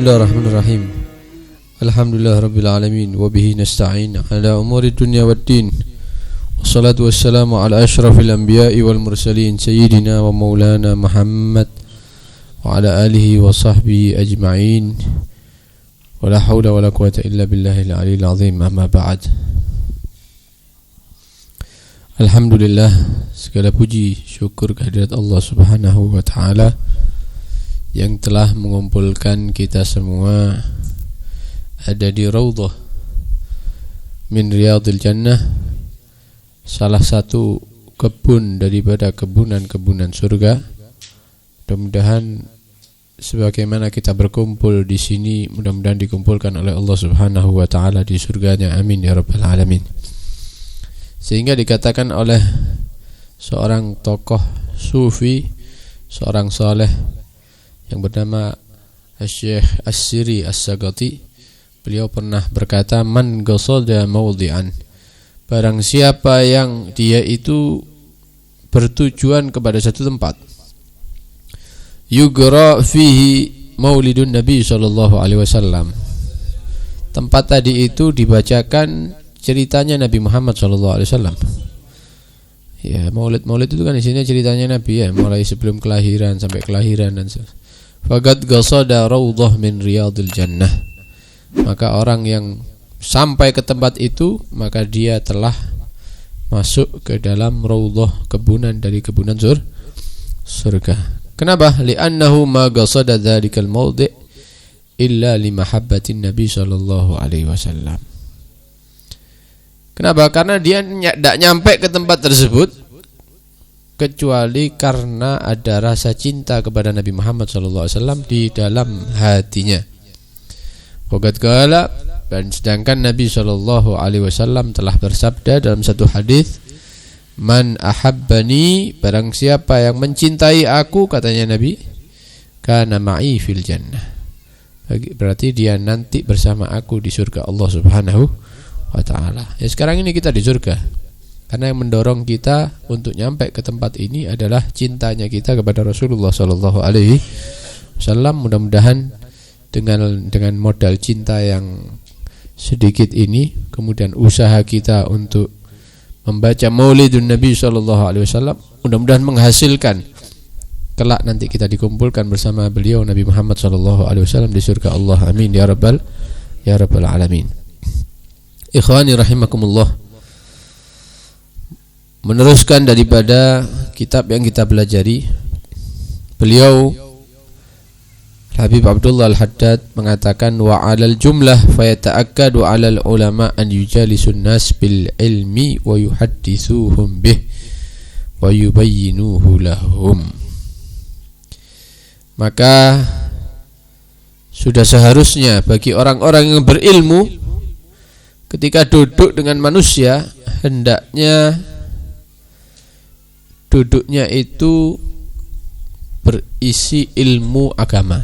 Bismillahirrahmanirrahim. Alhamdulillahirabbil alamin wa bihi nasta'in ala umuri dunya waddin. Wassalatu wassalamu ala asyrafil anbiya'i wal mursalin sayyidina wa maulana Muhammad wa ala alihi wa sahbihi ajma'in. Wa la haula wa la quwwata illa billahil aliyyil azim. Amma ba'd. Alhamdulillah, segala puji syukur kehadirat Allah Subhanahu wa taala yang telah mengumpulkan kita semua ada di Raudhah min Riyadhil Jannah, salah satu kebun daripada kebunan-kebunan surga. Mudah-mudahan sebagaimana kita berkumpul di sini, mudah-mudahan dikumpulkan oleh Allah Subhanahu wa taala di surganya. Amin ya rabbal alamin. Sehingga dikatakan oleh seorang tokoh sufi, seorang saleh yang bernama Syekh As-Siri As-Sagati, beliau pernah berkata, man qasada mawdi'an, barang siapa yang dia itu bertujuan kepada satu tempat, yugra fihi maulidun Nabi sallallahu alaihi wasallam, tempat tadi itu dibacakan ceritanya Nabi Muhammad sallallahu alaihi wasallam. Ya, maulid itu kan isinya ceritanya Nabi, ya, mulai sebelum kelahiran sampai kelahiran dan faqad qasada raudhah min Riyadhil Jannah, maka orang yang sampai ke tempat itu maka dia telah masuk ke dalam raudhah, kebunan dari kebunan surga. Kenapa? Li'annahu ma qasada dzalikal mawdi' illa li mahabbatin Nabi sallallahu alaihi wasallam. Kenapa? Karena dia tidak nyampe ke tempat tersebut kecuali karena ada rasa cinta kepada Nabi Muhammad SAW di dalam hatinya. Waqad qala, dan sedangkan Nabi SAW telah bersabda dalam satu hadis, man ahabbani, barang siapa yang mencintai aku, katanya Nabi, kana ma'i fil jannah, berarti dia nanti bersama aku di surga Allah Subhanahu wa ta'ala. Ya, sekarang ini kita di surga karena yang mendorong kita untuk nyampe ke tempat ini adalah cintanya kita kepada Rasulullah sallallahu alaihi wasallam. Mudah-mudahan dengan modal cinta yang sedikit ini, kemudian usaha kita untuk membaca Maulidun Nabi sallallahu alaihi wasallam, mudah-mudahan menghasilkan kelak nanti kita dikumpulkan bersama beliau Nabi Muhammad sallallahu alaihi wasallam di surga Allah. Amin ya rabbal alamin. Ikhwani rahimakumullah, meneruskan daripada kitab yang kita pelajari, beliau Habib Abdullah Al-Haddad mengatakan, wa 'alal jumlah fayata'akkadu 'alal ulama an yujalisun nas bil ilmi wa yuhaddithuhum bih wa yubayyinuhu lahum. Maka sudah seharusnya bagi orang-orang yang berilmu ketika duduk dengan manusia, hendaknya duduknya itu berisi ilmu agama.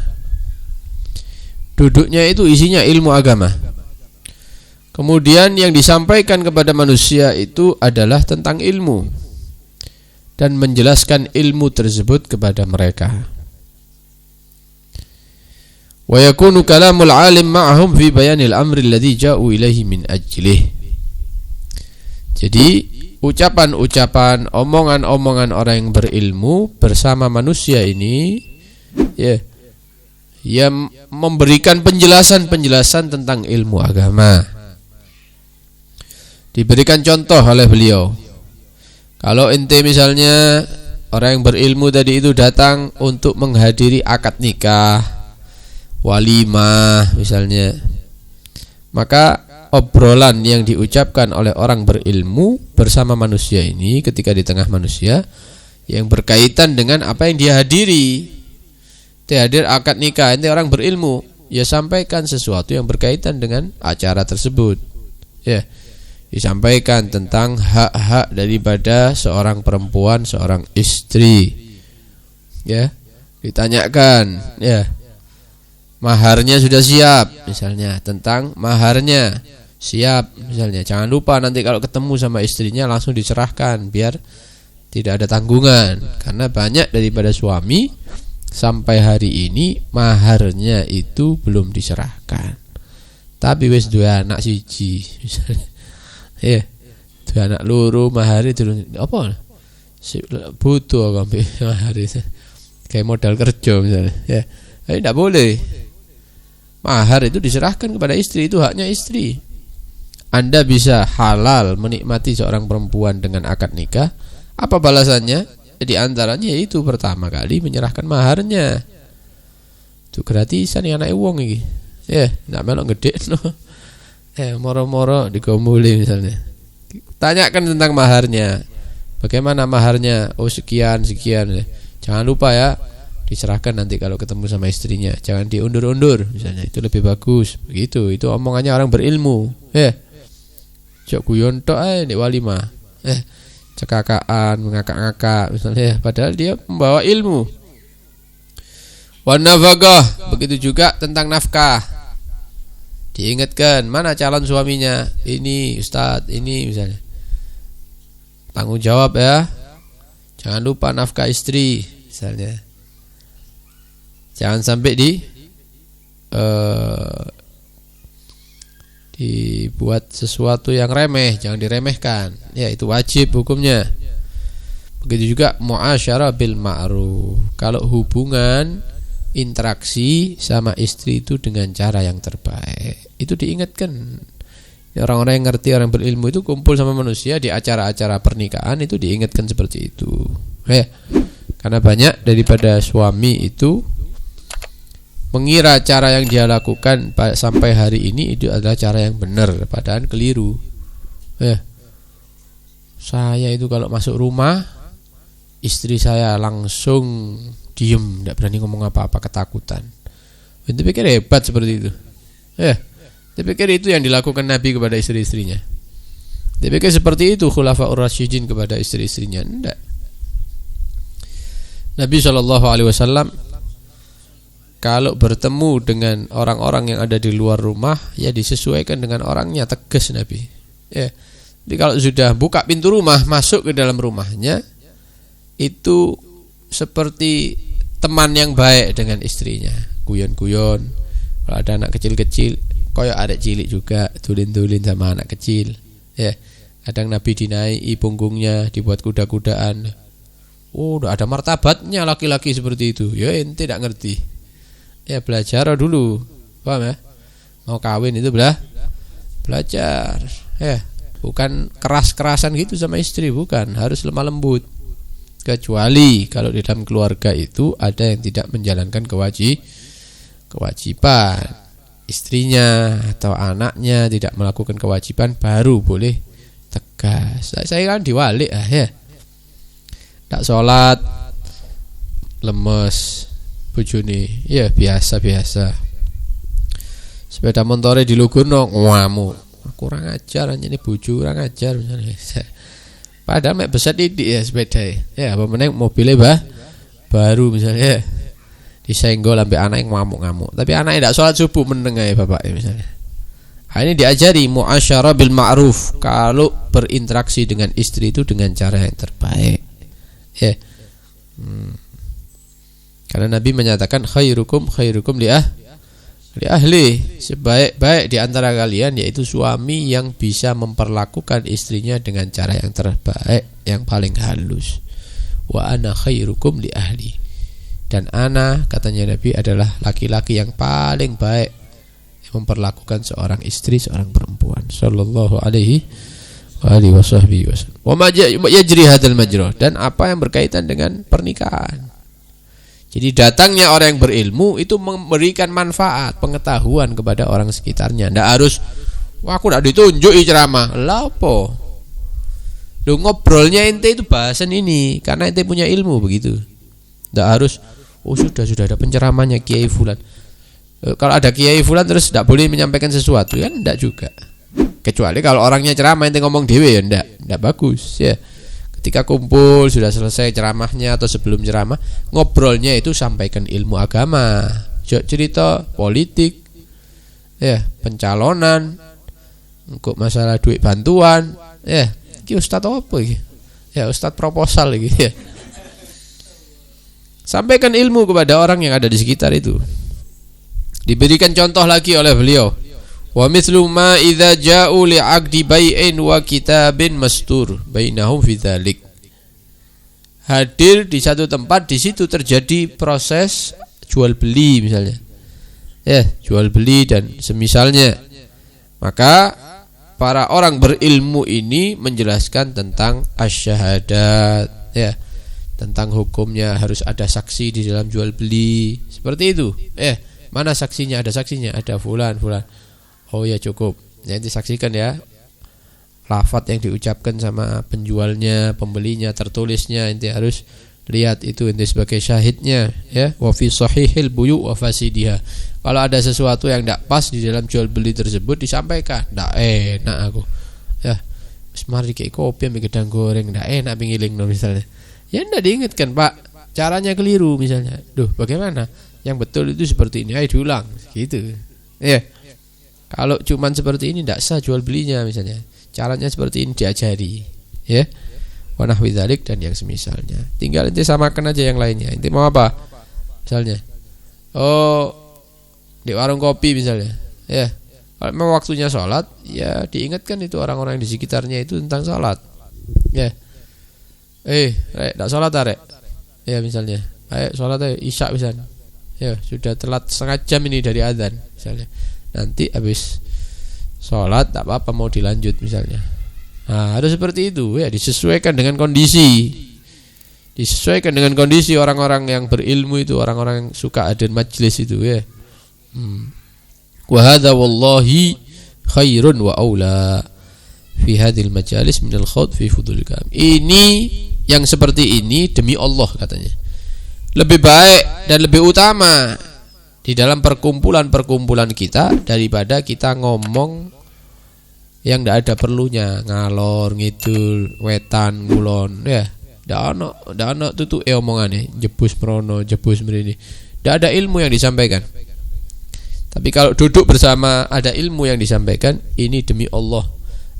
Duduknya itu isinya ilmu agama. Kemudian yang disampaikan kepada manusia itu adalah tentang ilmu, dan menjelaskan ilmu tersebut kepada mereka. Wa yakunu kalamul alim ma'ahum fi bayanil amri alladhi ja'u ilaihi min ajlih. Jadi ucapan-ucapan, omongan-omongan orang yang berilmu bersama manusia ini, ya, yang memberikan penjelasan-penjelasan tentang ilmu agama. Diberikan contoh oleh beliau. Kalau ente misalnya orang yang berilmu tadi itu datang untuk menghadiri akad nikah, walimah misalnya, maka obrolan yang diucapkan oleh orang berilmu bersama manusia ini ketika di tengah manusia yang berkaitan dengan apa yang dia hadiri. Dia hadir akad nikah, ini orang berilmu, ya sampaikan sesuatu yang berkaitan dengan acara tersebut. Ya, disampaikan tentang hak-hak daripada seorang perempuan, seorang istri. Ya, ditanyakan, ya, maharnya sudah siap, misalnya tentang maharnya siap, misalnya jangan lupa nanti kalau ketemu sama istrinya langsung diserahkan biar tidak ada tanggungan, karena banyak daripada suami sampai hari ini maharnya itu belum diserahkan. Tapi wis duwe anak siji misalnya. Ya, duwe anak loro mahare durung apa? Butuh kok mahare. Kayak modal kerja misalnya. Ya, ini tidak boleh. Mahar itu diserahkan kepada istri, itu haknya istri. Anda bisa halal menikmati seorang perempuan dengan akad nikah. Apa balasannya? Di antaranya yaitu pertama kali menyerahkan maharnya. Itu gratisan yang anak wong iki. Ya, ndak melok gede no. Moro-moro digombuli misalnya. Tanyakan tentang maharnya. Bagaimana maharnya? Oh sekian. Jangan lupa ya, diserahkan nanti kalau ketemu sama istrinya. Jangan diundur-undur misalnya, itu lebih bagus. Begitu, itu omongannya orang berilmu. Cok guyon tok ae nek walimah. Cekakaan, mengakak-ngakak misalnya, padahal dia membawa ilmu. Wan nafaqah, begitu juga tentang nafkah. Diingatkan, mana calon suaminya? Ini Ustadz, ini misalnya. Tanggung jawab ya. Jangan lupa nafkah istri misalnya. Jangan sampai dibuat sesuatu yang remeh, jangan diremehkan. Ya, itu wajib hukumnya. Begitu juga muasyarah bil ma'ruf. Kalau hubungan interaksi sama istri itu dengan cara yang terbaik, itu diingatkan. Orang-orang yang ngerti, orang berilmu itu kumpul sama manusia di acara-acara pernikahan itu diingatkan seperti itu. Karena banyak daripada suami itu mengira cara yang dia lakukan sampai hari ini itu adalah cara yang benar, padahal keliru. Saya itu kalau masuk rumah, istri saya langsung diem, tidak berani ngomong apa-apa, ketakutan. Ente pikir hebat seperti itu? Dia pikir itu yang dilakukan Nabi kepada istri-istrinya. Dia pikir seperti itu Khulafaur Rasyidin kepada istri-istrinya. Tidak. Nabi SAW kalau bertemu dengan orang-orang yang ada di luar rumah, ya disesuaikan dengan orangnya, tegas Nabi. Jadi kalau sudah buka pintu rumah, masuk ke dalam rumahnya, itu seperti teman yang baik dengan istrinya, guyon-guyon. Kalau ada anak kecil-kecil, koyok adik cilik juga, tulin-tulin sama anak kecil. Kadang Nabi dinaiki punggungnya, dibuat kuda-kudaan. Udah ada martabatnya laki-laki seperti itu. Ya ente tidak ngerti. Belajar dulu, paham ya? Mau kawin itu belajar. Bukan keras-kerasan gitu sama istri, bukan. Harus lemah lembut. Kecuali kalau di dalam keluarga itu ada yang tidak menjalankan kewajiban, istrinya atau anaknya tidak melakukan kewajiban, baru boleh tegas. Saya kan diwalik tak sholat, lemes, bojone ya biasa. Sepeda montore dilugurno ngamuk, kurang ajar anjene bojo, kurang ajar misalnya. Padahal mek beset titik ya sepeda apa meneh mobilnya baru misalnya disenggol sampai anak yang ngamuk-ngamuk, tapi anaknya tidak sholat subuh meneng ae bapaknya misalnya. Ini diajari muasyarah bil ma'ruf, kalau berinteraksi dengan istri itu dengan cara yang terbaik. Karena Nabi menyatakan khairukum li ahli, sebaik-baik di antara kalian yaitu suami yang bisa memperlakukan istrinya dengan cara yang terbaik, yang paling halus. Wa ana khairukum li ahli, dan ana, katanya Nabi, adalah laki-laki yang paling baik memperlakukan seorang istri, seorang perempuan. Sallallahu alaihi wa alihi wasallam. Wa ma yajri hadzal majra, dan apa yang berkaitan dengan pernikahan. Jadi datangnya orang yang berilmu itu memberikan manfaat, pengetahuan kepada orang sekitarnya. Ndak harus aku ndak ditunjuki ceramah. Lah apa? Lu ngobrolnya ente itu bahasan ini karena ente punya ilmu, begitu. Ndak harus sudah ada penceramahnya Kiai Fulan. Kalau ada Kiai Fulan terus ndak boleh menyampaikan sesuatu, kan ndak juga. Kecuali kalau orangnya ceramah ente ngomong dhewe ya ndak bagus ya. Ketika kumpul sudah selesai ceramahnya atau sebelum ceramah, ngobrolnya itu sampaikan ilmu agama, cerita politik, pencalonan, untuk masalah duit bantuan, iki ustaz apa iki? Ya ustaz proposal iki ya. Sampaikan ilmu kepada orang yang ada di sekitar itu. Diberikan contoh lagi oleh beliau. Wa mithlu ma idza ja'u li'aqdi bai'in wa kitabin mastur bainahum fi dzalik. Hadir di satu tempat, di situ terjadi proses jual beli misalnya. Ya, jual beli dan semisalnya. Maka para orang berilmu ini menjelaskan tentang asy-syahadat, ya, tentang hukumnya harus ada saksi di dalam jual beli. Seperti itu. Mana saksinya? Ada saksinya, ada fulan. Oh ya cukup. Nanti saksikan ya. Lafaz yang diucapkan sama penjualnya, pembelinya, tertulisnya, ente harus lihat itu ente sebagai syahidnya, ya. Wa fi sahihil buyu wa fasidiha. Kalau ada sesuatu yang tidak pas di dalam jual beli tersebut disampaikan, ndak enak aku. Ya, wis mari ki kopi ambek gedang goreng, ndak enak pingilingno misalnya. Ya ndak diingatkan, Pak. Caranya keliru misalnya. Duh, bagaimana? Yang betul itu seperti ini, ayo diulang gitu. Ya. Kalau cuman seperti ini ndak sah jual belinya misalnya. Caranya seperti ini diajari, ya. Wa nahwi dzalik dan yang semisalnya. Tinggal ente samakan aja yang lainnya. Ente mau apa? Misalnya, oh, di warung kopi misalnya, ya. Kalau memang waktunya sholat, ya diingatkan itu orang-orang di sekitarnya itu tentang sholat, ya. Rek, tak sholat rek, ya misalnya, ayo sholat ayo isya misalnya, ya sudah telat setengah jam ini dari adzan misalnya, nanti habis sholat tak apa-apa mau dilanjut misalnya. Nah, harus seperti itu ya, disesuaikan dengan kondisi. Disesuaikan dengan kondisi orang-orang yang berilmu itu, orang-orang yang suka hadir majlis itu ya. Wa hadza wallahi khairun wa aula fi hadhil majalis minal khawd fi fudul kalam. Ini yang seperti ini demi Allah katanya. Lebih baik dan lebih utama di dalam perkumpulan-perkumpulan kita daripada kita ngomong yang tidak ada perlunya, ngalor ngidul, wetan ngulon, ya. Ndak ono tutuke omongane, jebus merono, jebus mrene. Ndak ada ilmu yang disampaikan. Tapi kalau duduk bersama ada ilmu yang disampaikan, ini demi Allah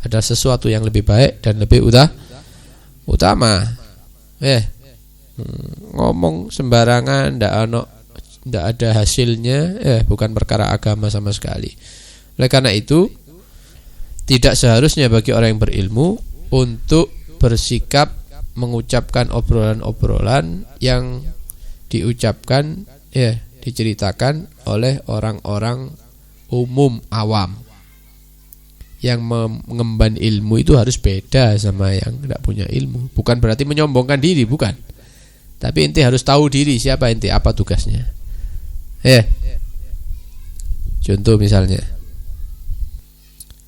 ada sesuatu yang lebih baik dan lebih utama. Ngomong sembarangan ndak ada hasilnya, bukan perkara agama sama sekali. Oleh karena itu tidak seharusnya bagi orang yang berilmu untuk bersikap mengucapkan obrolan-obrolan yang diucapkan, diceritakan oleh orang-orang umum awam. Yang mengemban ilmu itu harus beda sama yang tidak punya ilmu. Bukan berarti menyombongkan diri, bukan. Tapi ente harus tahu diri siapa ente, apa tugasnya. Contoh misalnya,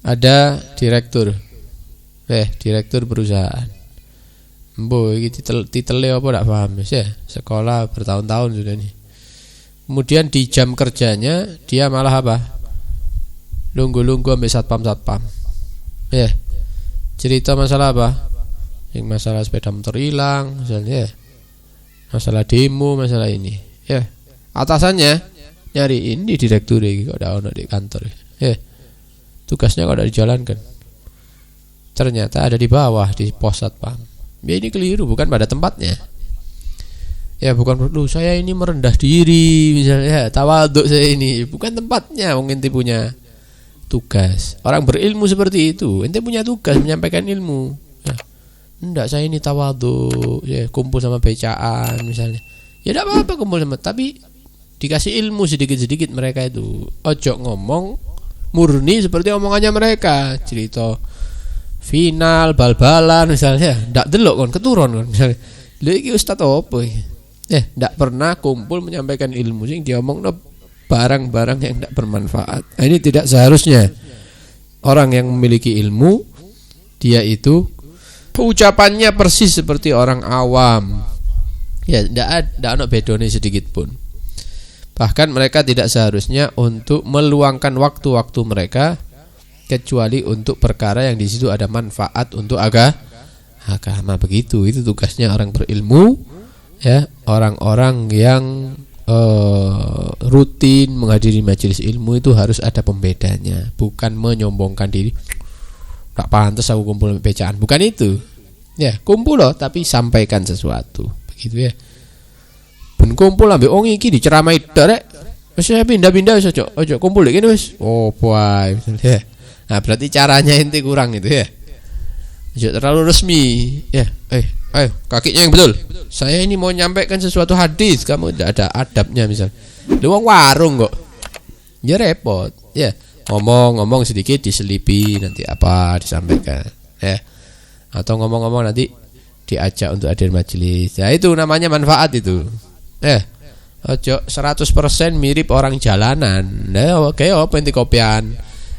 ada direktur perusahaan. Mbok iki titele apa ndak paham ya. Sekolah bertahun-tahun sudah nih. Kemudian di jam kerjanya dia malah apa? Lunggu-lunggu ambek satpam. Cerita masalah apa? Yang masalah sepeda motor hilang misalnya, masalah demo, masalah ini. Atasannya nyariin di direktur iki kok ndak ono di kantor. Tugasnya kok ndak dijalankan. Ternyata ada di bawah di pos satpam. Ya ini keliru, bukan pada tempatnya. Ya bukan perlu saya ini merendah diri misalnya, tawaduk saya ini, bukan tempatnya. Wong ente punya tugas. Orang berilmu seperti itu, ente punya tugas menyampaikan ilmu. Enggak, saya ini tawaduk, kumpul sama becaan misalnya. Ya enggak apa-apa kumpul sama, tapi dikasih ilmu sedikit-sedikit mereka itu. Ojo ngomong murni seperti omongannya mereka, cerita final bal-balan misalnya, ndak delok kon keturun kon misalnya. Lha iki ustaz opo iki? Ndak pernah kumpul menyampaikan ilmu sing diomongno barang-barang yang ndak bermanfaat. Nah, ini tidak seharusnya. Orang yang memiliki ilmu dia itu ucapannya persis seperti orang awam. Ya, ndak ono bedone sedikit pun. Bahkan mereka tidak seharusnya untuk meluangkan waktu-waktu mereka kecuali untuk perkara yang di situ ada manfaat untuk agama. Begitu, itu tugasnya orang berilmu, ya, orang-orang yang rutin menghadiri majelis ilmu itu harus ada pembedanya, bukan menyombongkan diri. Tak pantas aku kumpul becaan, bukan itu. Ya, kumpul loh, tapi sampaikan sesuatu, begitu ya. Ben kumpul ambek wong iki diceramai derek. Wis pindah-pindah wis ojo kumpul iki wis. Oh, boy. Ya. Nah, berarti caranya inti kurang itu ya. Ojo terlalu resmi. Ya, ayo kakinya yang betul. Saya ini mau nyampaikan sesuatu hadis, kamu tidak ada adabnya misal. Lu wong warung kok. Ya repot. Ya, ngomong sedikit diselipi nanti apa disampaikan. Ya. Atau ngomong nanti diajak untuk hadir majelis. Ya itu namanya manfaat itu. Ojo 100% mirip orang jalanan. Nah, oke, apa inti kopian,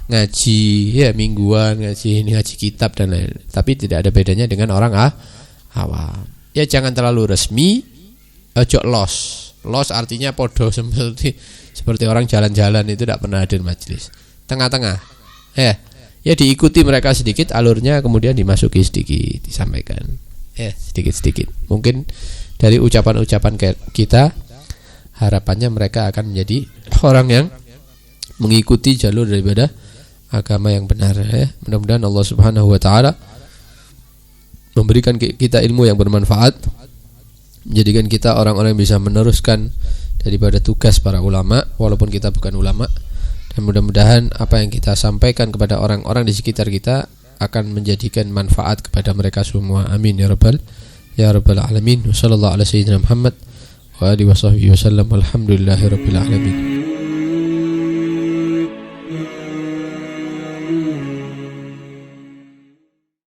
ngaji, ya mingguan ngaji kitab dan lain. Tapi tidak ada bedanya dengan orang awam. Ya jangan terlalu resmi, ojo los artinya podo seperti orang jalan-jalan itu tidak pernah hadir majelis. Tengah-tengah. Ya diikuti mereka sedikit alurnya, kemudian dimasuki sedikit, disampaikan. Sedikit-sedikit. Mungkin dari ucapan-ucapan kita harapannya mereka akan menjadi orang yang mengikuti jalur daripada agama yang benar ya. Mudah-mudahan Allah Subhanahu wa taala memberikan kita ilmu yang bermanfaat, menjadikan kita orang-orang yang bisa meneruskan daripada tugas para ulama walaupun kita bukan ulama, dan mudah-mudahan apa yang kita sampaikan kepada orang-orang di sekitar kita akan menjadikan manfaat kepada mereka semua. Amin ya rabbal alamin. Wassallallahu ala sayyidina Muhammad wa alihi washabbihi wasallam. Walhamdulillahirabbil alamin.